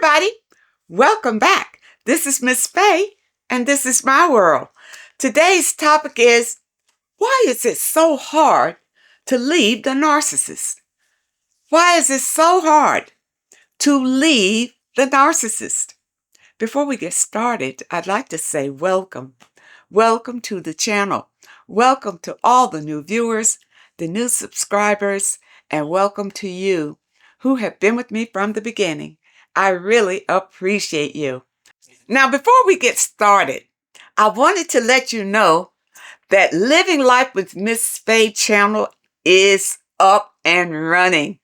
everybody. Welcome back. This is Miss Faye, and this is my world. Today's topic is, why is it so hard to leave the narcissist? Why is it so hard to leave the narcissist? Before we get started, I'd like to say welcome. Welcome to the channel. Welcome to all the new viewers, the new subscribers, and welcome to you who have been with me from the beginning. I really appreciate you. Now, before we get started, I wanted to let you know that Living Life with Miss Faye channel is up and running.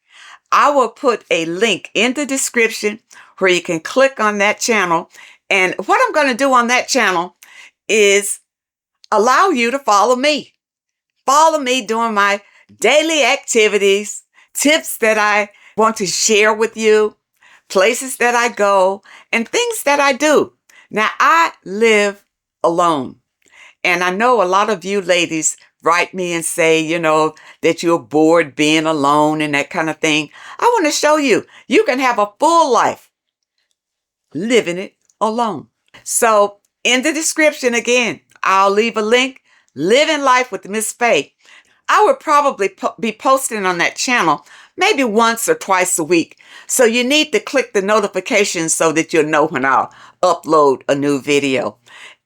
I will put a link in the description where you can click on that channel. And what I'm going to do on that channel is allow you to follow me. Follow me doing my daily activities, tips that I want to share with you, places that I go, and things that I do. Now, I live alone. And I know a lot of you ladies write me and say, that you're bored being alone and that kind of thing. I want to show you, you can have a full life living it alone. So in the description, again, I'll leave a link, Living Life with Miss Faye. I would probably be posting on that channel maybe once or twice a week. So you need to click the notifications so that you'll know when I'll upload a new video.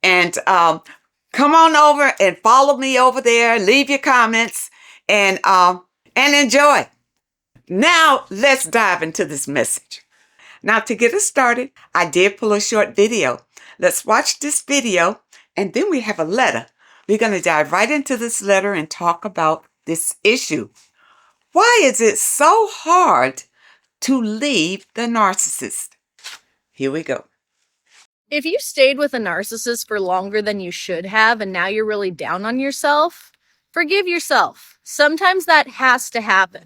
And come on over and follow me over there. Leave your comments and enjoy. Now, let's dive into this message. Now, to get us started, I did pull a short video. Let's watch this video, and then we have a letter. We're going to dive right into this letter and talk about this issue. Why is it so hard to leave the narcissist? Here we go. If you stayed with a narcissist for longer than you should have and now you're really down on yourself, forgive yourself. Sometimes that has to happen,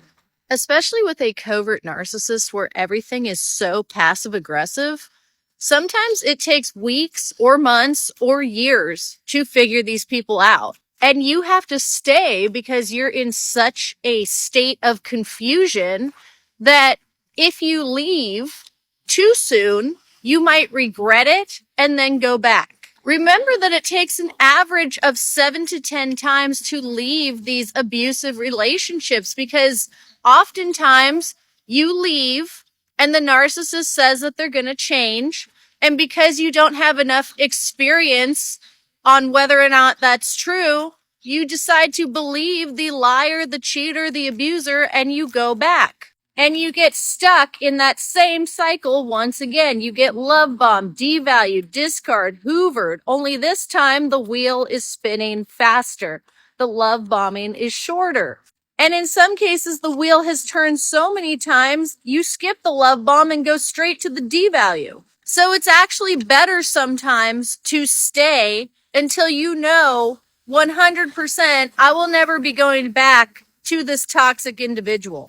especially with a covert narcissist where everything is so passive-aggressive. Sometimes it takes weeks or months or years to figure these people out. And you have to stay because you're in such a state of confusion that if you leave too soon, you might regret it and then go back. Remember that it takes an average of 7 to 10 times to leave these abusive relationships because oftentimes you leave and the narcissist says that they're going to change. And because you don't have enough experience on whether or not that's true, you decide to believe the liar, the cheater, the abuser, and you go back. And you get stuck in that same cycle once again. You get love bombed, devalued, discarded, hoovered. Only this time the wheel is spinning faster. The love bombing is shorter. And in some cases, the wheel has turned so many times, you skip the love bomb and go straight to the devalue. So it's actually better sometimes to stay until you know 100% I will never be going back to this toxic individual.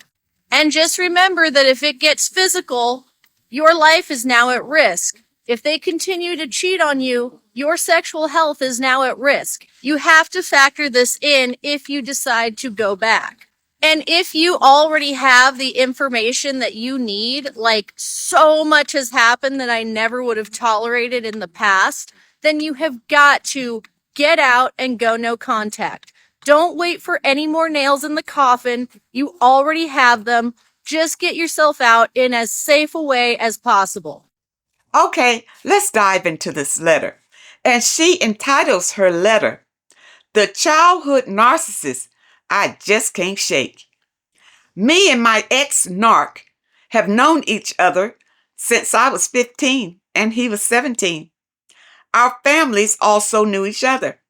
And just remember that if it gets physical, your life is now at risk. If they continue to cheat on you, your sexual health is now at risk. You have to factor this in if you decide to go back. And if you already have the information that you need, like so much has happened that I never would have tolerated in the past, then you have got to get out and go no contact. Don't wait for any more nails in the coffin. You already have them. Just get yourself out in as safe a way as possible. Okay, let's dive into this letter. And she entitles her letter, "The Childhood Narcissist I Just Can't Shake." Me and my ex-narc have known each other since I was 15 and he was 17. Our families also knew each other.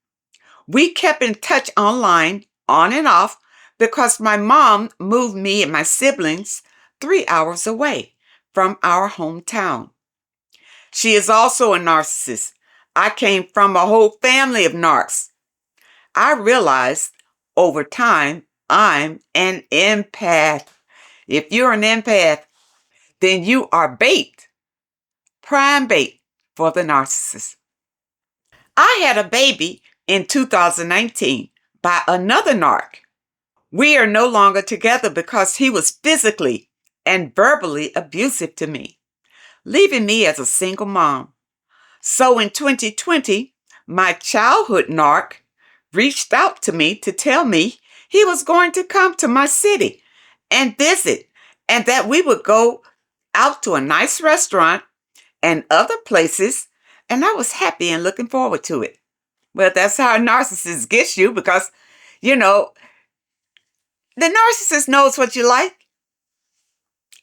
We kept in touch online, on and off, because my mom moved me and my siblings 3 hours away from our hometown. She is also a narcissist. I came from a whole family of narcs. I realized over time I'm an empath. If you're an empath, then you are bait, prime bait for the narcissist. I had a baby in 2019 by another narc. We are no longer together because he was physically and verbally abusive to me. leaving me as a single mom. So in 2020, my childhood narc reached out to me to tell me he was going to come to my city and visit, and that we would go out to a nice restaurant and other places, and I was happy and looking forward to it. Well, that's how a narcissist gets you because, you know, the narcissist knows what you like,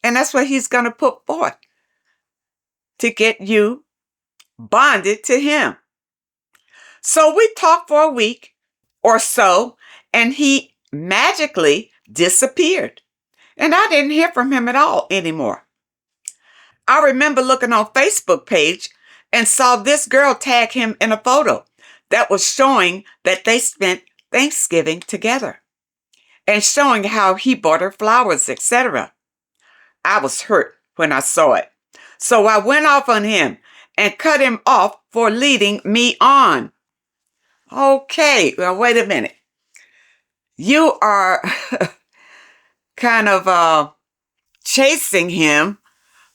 and that's what he's going to put forth to get you bonded to him. So we talked for a week or so, and he magically disappeared. And I didn't hear from him at all anymore. I remember looking on Facebook page and saw this girl tag him in a photo that was showing that they spent Thanksgiving together and showing how he bought her flowers, etc. I was hurt when I saw it. So I went off on him and cut him off for leading me on. Okay, well, wait a minute. You are kind of chasing him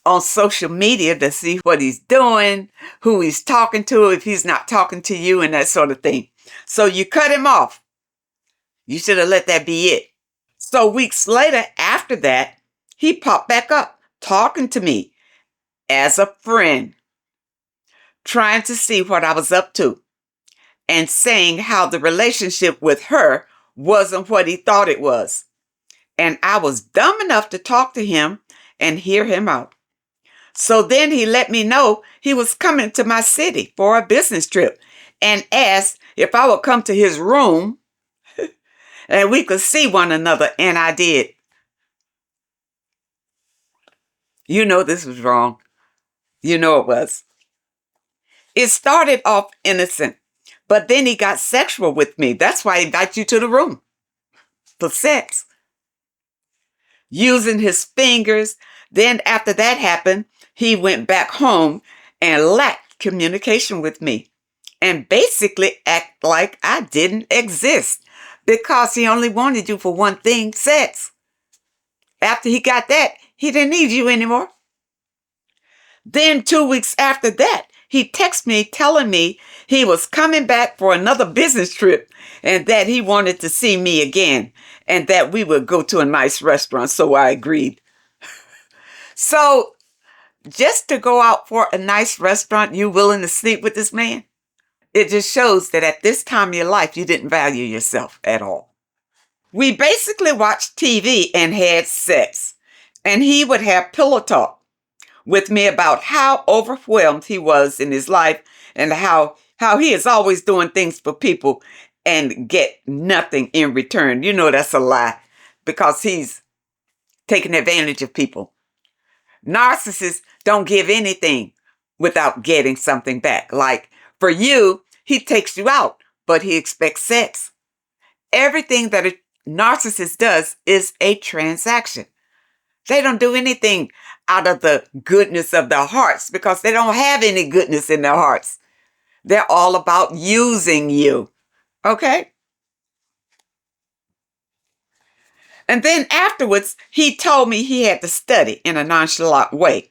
on social media to see what he's doing, who he's talking to, if he's not talking to you, and that sort of thing. So you cut him off. You should have let that be it. So weeks later, after that, he popped back up talking to me as a friend, trying to see what I was up to and saying how the relationship with her wasn't what he thought it was. And I was dumb enough to talk to him and hear him out. So then he let me know he was coming to my city for a business trip and asked if I would come to his room and we could see one another, and I did. You know this was wrong. You know it was. It started off innocent, but then he got sexual with me. That's why he invited you to the room for sex. Using his fingers. Then after that happened, he went back home and lacked communication with me and basically act like I didn't exist because he only wanted you for one thing, sex. After he got that, he didn't need you anymore. Then 2 weeks after that, he texted me telling me he was coming back for another business trip and that he wanted to see me again and that we would go to a nice restaurant. So I agreed. So just to go out for a nice restaurant, you willing to sleep with this man? It just shows that at this time of your life, you didn't value yourself at all. We basically watched TV and had sex, and he would have pillow talk with me about how overwhelmed he was in his life and how he is always doing things for people and get nothing in return. You know that's a lie because he's taking advantage of people. Narcissists don't give anything without getting something back. Like for you, he takes you out, but he expects sex. Everything that a narcissist does is a transaction. They don't do anything out of the goodness of their hearts because they don't have any goodness in their hearts. They're all about using you. Okay? And then afterwards, he told me he had to study in a nonchalant way.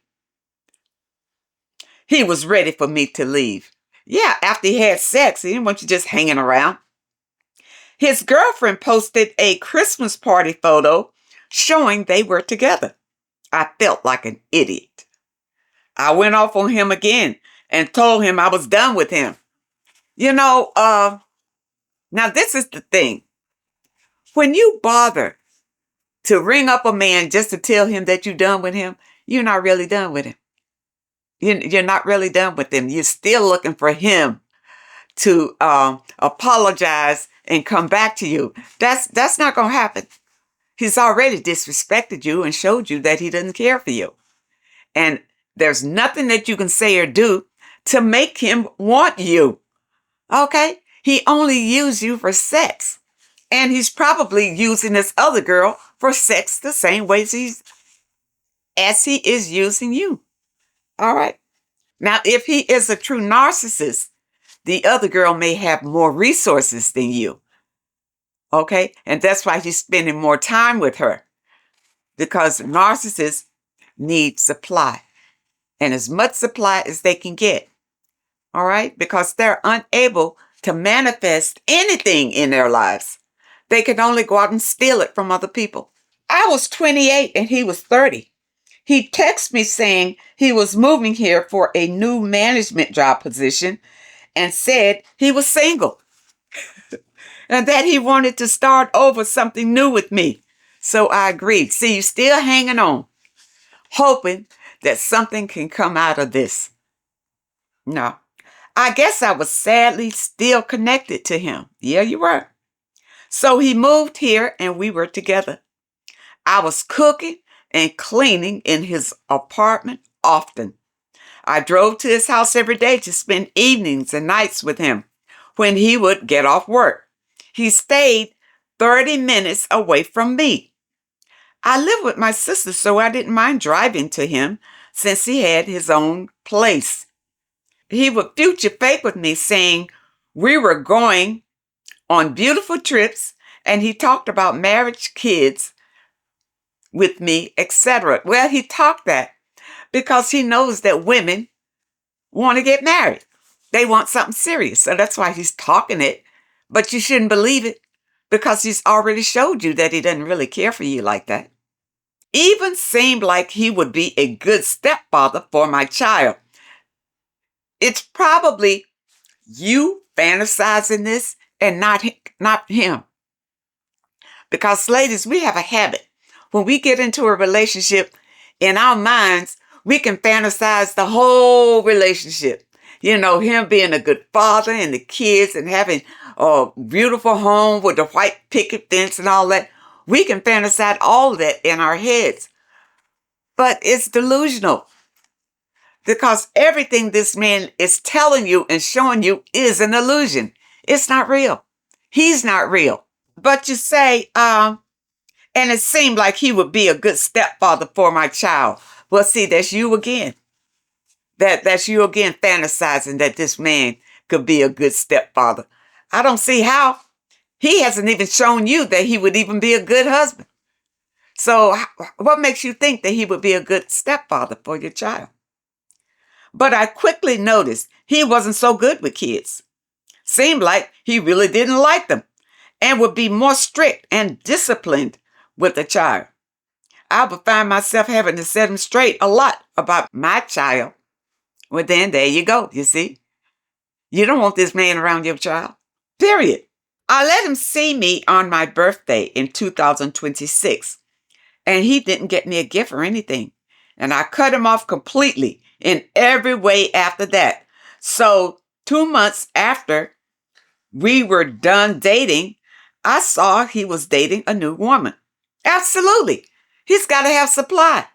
He was ready for me to leave. Yeah, after he had sex, he didn't want you just hanging around. His girlfriend posted a Christmas party photo showing they were together. I felt like an idiot. I went off on him again and told him I was done with him. You know, now this is the thing. When you bother to ring up a man just to tell him that you're done with him, you're not really done with him. You're not really done with him. You're still looking for him to apologize and come back to you. That's not going to happen. He's already disrespected you and showed you that he doesn't care for you. And there's nothing that you can say or do to make him want you. Okay? He only used you for sex. And he's probably using this other girl for sex the same way as he is using you. All right? Now, if he is a true narcissist, the other girl may have more resources than you. Okay? And that's why he's spending more time with her. Because narcissists need supply. and as much supply as they can get. All right? Because they're unable to manifest anything in their lives. They can only go out and steal it from other people. I was 28 and he was 30. He texted me saying he was moving here for a new management job position and said he was single and that he wanted to start over something new with me. So I agreed. See, you're still hanging on, hoping that something can come out of this. No, I guess I was sadly still connected to him. Yeah, you were. So he moved here and we were together. I was cooking and cleaning in his apartment often. I drove to his house every day to spend evenings and nights with him when he would get off work. He stayed 30 minutes away from me. I lived with my sister, so I didn't mind driving to him since he had his own place. He would future fake with me, saying we were going on beautiful trips, and he talked about marriage, kids with me, etc. Well, he talked that because he knows that women want to get married. They want something serious. So that's why he's talking it. But you shouldn't believe it because he's already showed you that he doesn't really care for you like that. Even seemed like he would be a good stepfather for my child. It's probably you fantasizing this and not him. Because ladies, we have a habit. When we get into a relationship, in our minds, we can fantasize the whole relationship. You know, him being a good father and the kids and having a beautiful home with the white picket fence and all that. We can fantasize all of that in our heads. But it's delusional. Because everything this man is telling you and showing you is an illusion. It's not real. He's not real. But you say, and it seemed like he would be a good stepfather for my child. Well, see, that's you again. That's you again fantasizing that this man could be a good stepfather. I don't see how. He hasn't even shown you that he would even be a good husband. So what makes you think that he would be a good stepfather for your child? But I quickly noticed he wasn't so good with kids. Seemed like he really didn't like them and would be more strict and disciplined with the child. I would find myself having to set him straight a lot about my child. Well, then there you go, you see. You don't want this man around your child, period. I let him see me on my birthday in 2026, and he didn't get me a gift or anything. And I cut him off completely in every way after that. So 2 months after we were done dating, I saw he was dating a new woman. Absolutely. He's got to have supply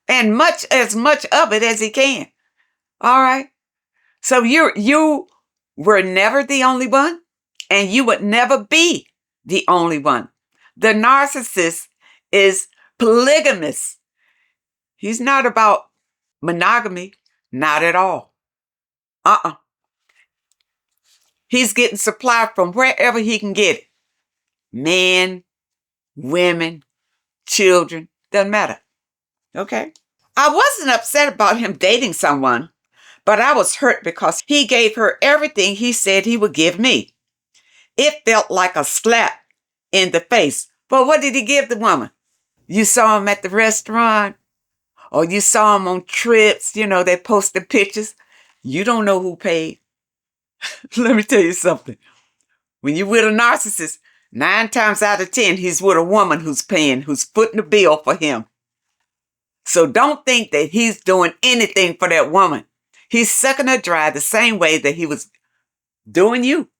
and as much of it as he can. All right. So you were never the only one, and you would never be the only one. The narcissist is polygamous. He's not about monogamy. Not at all. He's getting supply from wherever he can get it. Men, women, children, doesn't matter. Okay? I wasn't upset about him dating someone, but I was hurt because he gave her everything he said he would give me. It felt like a slap in the face. But what did he give the woman? You saw him at the restaurant, or you saw him on trips, they posted pictures. You don't know who paid. Let me tell you something. When you're with a narcissist, 9 times out of 10, he's with a woman who's paying, who's footing the bill for him. So don't think that he's doing anything for that woman. He's sucking her dry the same way that he was doing you.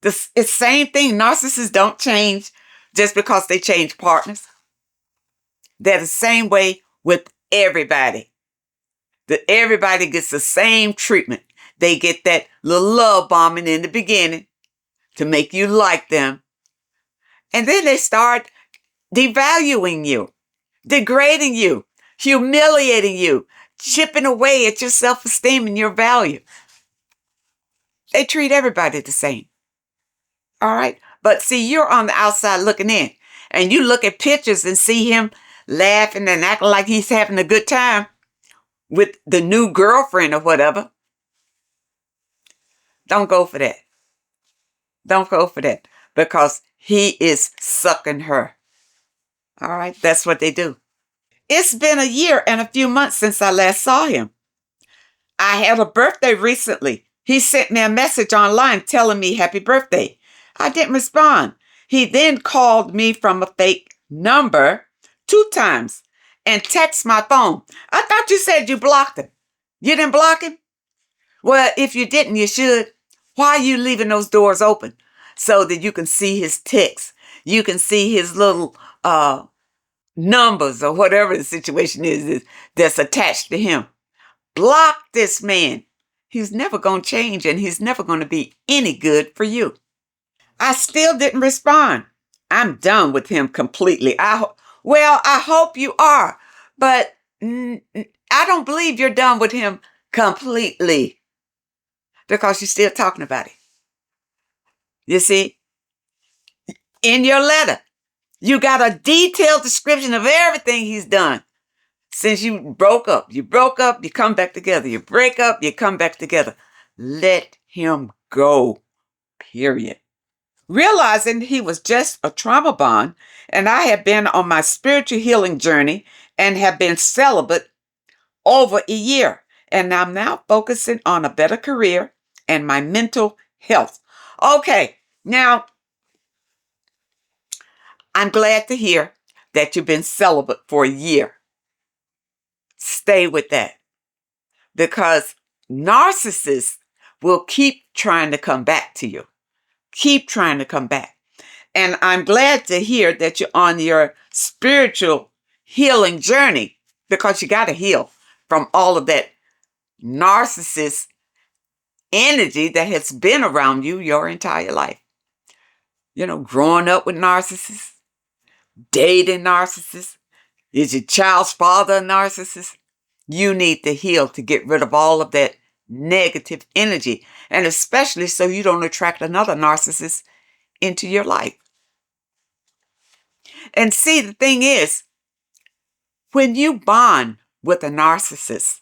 It's the same thing. Narcissists don't change just because they change partners. They're the same way with everybody. Everybody gets the same treatment. They get that little love bombing in the beginning to make you like them. And then they start devaluing you, degrading you, humiliating you, chipping away at your self-esteem and your value. They treat everybody the same. All right? But see, you're on the outside looking in, and you look at pictures and see him laughing and acting like he's having a good time. with the new girlfriend or whatever. Don't go for that. Don't go for that, because he is sucking her. All right, that's what they do. It's been a year and a few months since I last saw him. I had a birthday recently. He sent me a message online telling me happy birthday. I didn't respond. He then called me from a fake number 2 times and texted my phone. I thought you said you blocked him. You didn't block him? Well, if you didn't, you should. Why are you leaving those doors open? So that you can see his texts. You can see his little numbers or whatever the situation is that's attached to him. Block this man. He's never going to change, and he's never going to be any good for you. I still didn't respond. I'm done with him completely. I hope you are, but I don't believe you're done with him completely, because you're still talking about it. You see, in your letter, you got a detailed description of everything he's done since you broke up. You broke up, you come back together. You break up, you come back together. Let him go, period. Realizing he was just a trauma bond, and I have been on my spiritual healing journey and have been celibate over a year. And I'm now focusing on a better career and my mental health. Okay, now, I'm glad to hear that you've been celibate for a year. Stay with that, because narcissists will keep trying to come back to you. Keep trying to come back. And I'm glad to hear that you're on your spiritual healing journey, because you got to heal from all of that narcissist energy that has been around you your entire life. You know, growing up with narcissists, dating narcissists. Is your child's father a narcissist? You need to heal to get rid of all of that negative energy, and especially so you don't attract another narcissist into your life. And see, the thing is, when you bond with a narcissist,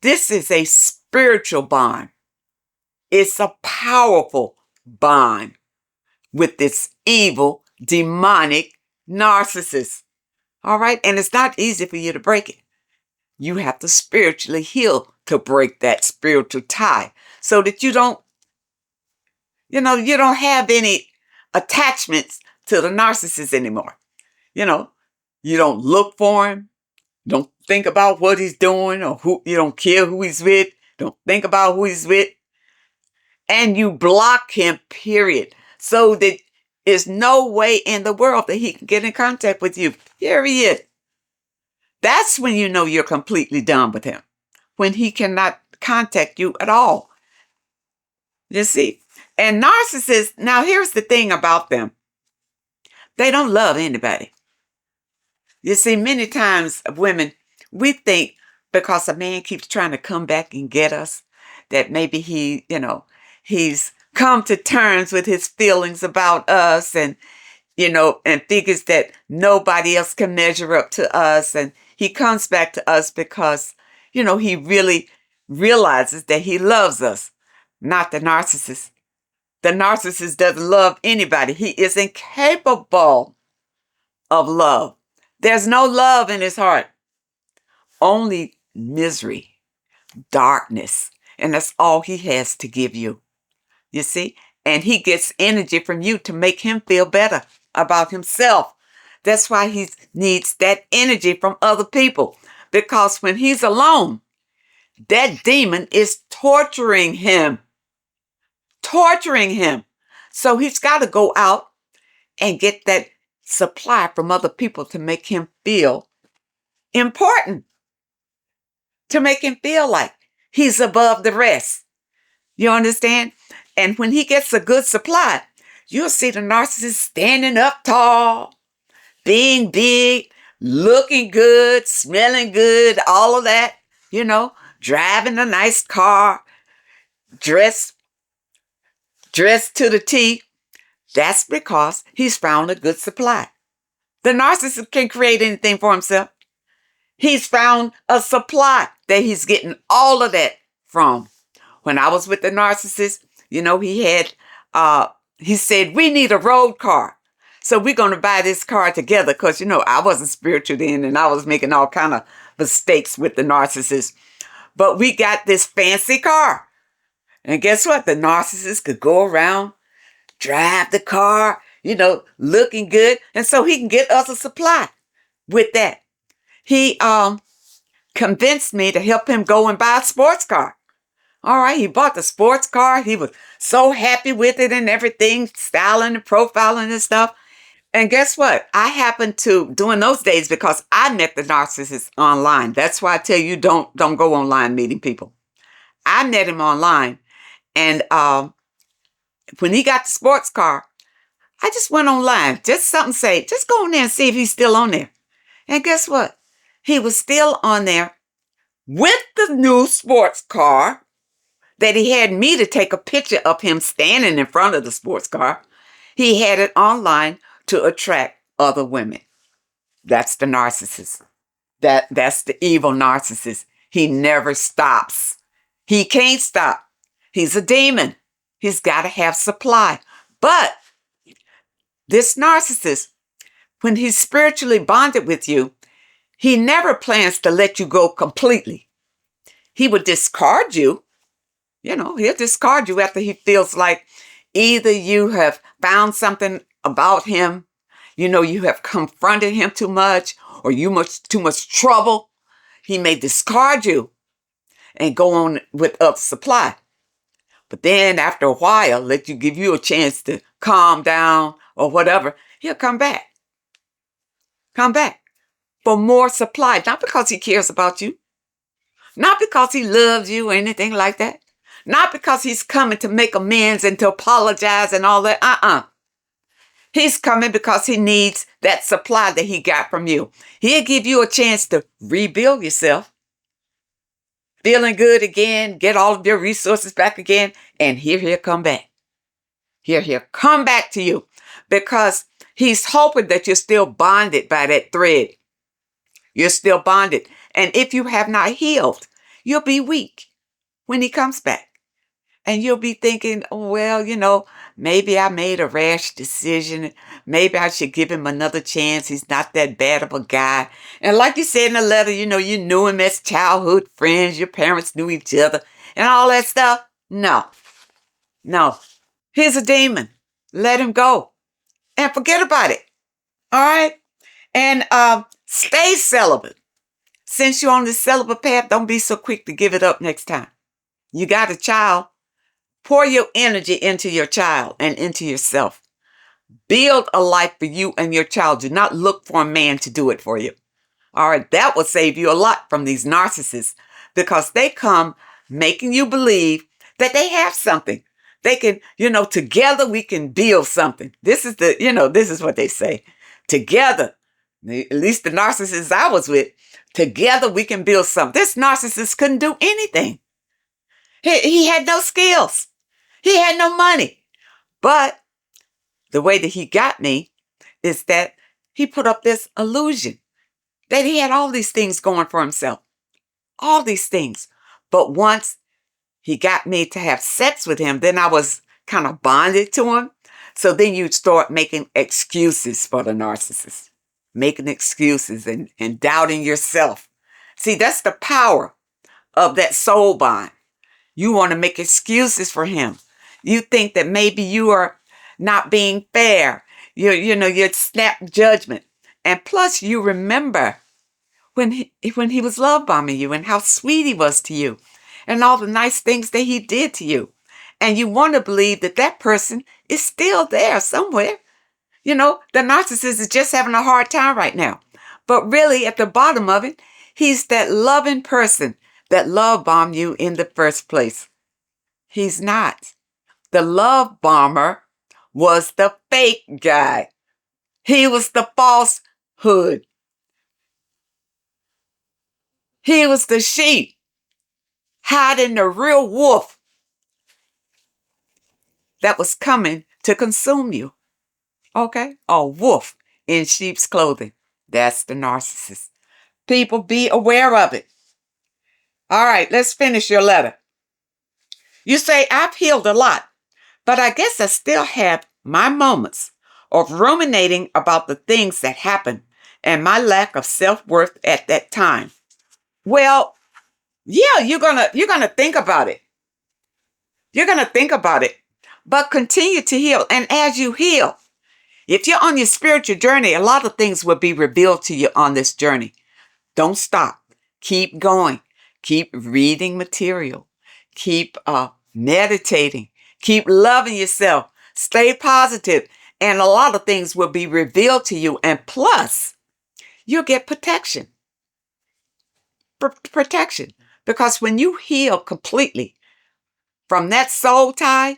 this is a spiritual bond. It's a powerful bond with this evil, demonic narcissist. All right? And it's not easy for you to break it. You have to spiritually heal to break that spiritual tie, so that you don't have any attachments to the narcissist anymore. You don't look for him. Don't think about what he's doing, or you don't care who he's with. Don't think about who he's with. And you block him, period. So that there's no way in the world that he can get in contact with you, period. That's when you know you're completely done with him. When he cannot contact you at all. You see? And narcissists, now here's the thing about them. They don't love anybody. You see, many times women, we think because a man keeps trying to come back and get us, that maybe he's come to terms with his feelings about us, and figures that nobody else can measure up to us. And he comes back to us because, he really realizes that he loves us, not the narcissist. The narcissist doesn't love anybody. He is incapable of love. There's no love in his heart. Only misery, darkness. And that's all he has to give you. You see? And he gets energy from you to make him feel better about himself. That's why he needs that energy from other people. Because when he's alone, that demon is torturing him. Torturing him. So he's got to go out and get that supply from other people to make him feel important. To make him feel like he's above the rest. You understand? And when he gets a good supply, you'll see the narcissist standing up tall, being big, looking good, smelling good, all of that, driving a nice car, dressed to the T. That's because he's found a good supply. The narcissist can create anything for himself. He's found a supply that he's getting all of that from. When I was with the narcissist, he said, we need a road car. So we're going to buy this car together because, I wasn't spiritual then and I was making all kind of mistakes with the narcissist. But we got this fancy car. And guess what? The narcissist could go around, drive the car, looking good. And so he can get us a supply with that. He convinced me to help him go and buy a sports car. All right, he bought the sports car. He was so happy with it and everything, styling and profiling and stuff. And guess what? I happened to, during those days, because I met the narcissist online. That's why I tell you, don't go online meeting people. I met him online. And when he got the sports car, I just went online. Just something say, just go on there and see if he's still on there. And guess what? He was still on there with the new sports car that he had me to take a picture of him standing in front of the sports car. He had it online to attract other women. That's the narcissist. That's the evil narcissist. He never stops. He can't stop. He's a demon. He's got to have supply. But this narcissist, when he's spiritually bonded with you, he never plans to let you go completely. He would discard you. He'll discard you after he feels like either you have found something about him, you have confronted him too much, or too much trouble. He may discard you and go on with up supply. But then after a while, give you a chance to calm down or whatever, he'll come back. Come back for more supply. Not because he cares about you. Not because he loves you or anything like that. Not because he's coming to make amends and to apologize and all that. He's coming because he needs that supply that he got from you. He'll give you a chance to rebuild yourself. Feeling good again, get all of your resources back again, and here he'll come back. Here he'll come back to you because he's hoping that you're still bonded by that thread. You're still bonded. And if you have not healed, you'll be weak when he comes back. And you'll be thinking, oh, well, maybe I made a rash decision. Maybe I should give him another chance. He's not that bad of a guy. And like you said in the letter, you knew him as childhood friends. Your parents knew each other and all that stuff. No. He's a demon. Let him go and forget about it. All right. And stay celibate. Since you're on the celibate path, don't be so quick to give it up next time. You got a child. Pour your energy into your child and into yourself. Build a life for you and your child. Do not look for a man to do it for you. All right, that will save you a lot from these narcissists because they come making you believe that they have something. They can, together we can build something. This is this is what they say. Together, at least the narcissists I was with, together we can build something. This narcissist couldn't do anything. He had no skills. He had no money. But the way that he got me is that he put up this illusion that he had all these things going for himself. All these things. But once he got me to have sex with him, then I was kind of bonded to him. So then you'd start making excuses for the narcissist. Making excuses and doubting yourself. See, that's the power of that soul bond. You want to make excuses for him. You think that maybe you are not being fair. You snap judgment. And plus you remember when he was love bombing you and how sweet he was to you and all the nice things that he did to you. And you want to believe that person is still there somewhere. The narcissist is just having a hard time right now. But really at the bottom of it, he's that loving person that love bombed you in the first place. He's not. The love bomber was the fake guy. He was the falsehood. He was the sheep hiding the real wolf that was coming to consume you. Okay? A wolf in sheep's clothing. That's the narcissist. People, be aware of it. All right, let's finish your letter. You say, I've healed a lot, but I guess I still have my moments of ruminating about the things that happened and my lack of self-worth at that time. Well, yeah, you're gonna think about it. You're gonna think about it. But continue to heal. And as you heal, if you're on your spiritual journey, a lot of things will be revealed to you on this journey. Don't stop. Keep going. Keep reading material. Keep meditating. Keep loving yourself. Stay positive. And a lot of things will be revealed to you. And plus, you'll get protection. Protection. Because when you heal completely from that soul tie,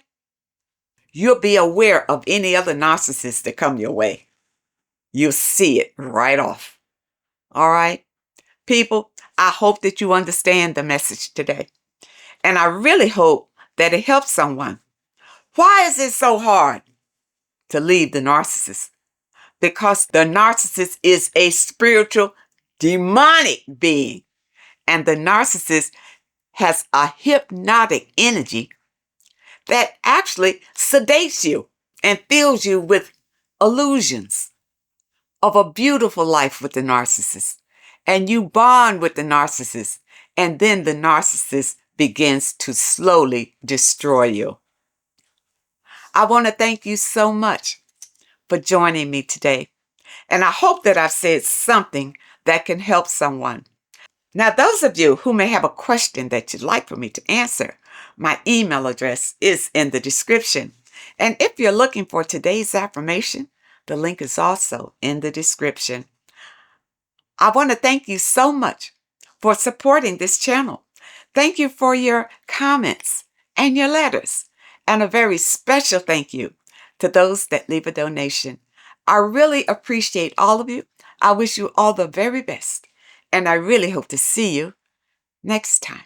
you'll be aware of any other narcissists that come your way. You'll see it right off. All right? People, I hope that you understand the message today. And I really hope that it helps someone. Why is it so hard to leave the narcissist? Because the narcissist is a spiritual, demonic being. And the narcissist has a hypnotic energy that actually sedates you and fills you with illusions of a beautiful life with the narcissist. And you bond with the narcissist, and then the narcissist begins to slowly destroy you. I want to thank you so much for joining me today. And I hope that I've said something that can help someone. Now, those of you who may have a question that you'd like for me to answer, my email address is in the description. And if you're looking for today's affirmation, the link is also in the description. I want to thank you so much for supporting this channel. Thank you for your comments and your letters. And a very special thank you to those that leave a donation. I really appreciate all of you. I wish you all the very best. And I really hope to see you next time.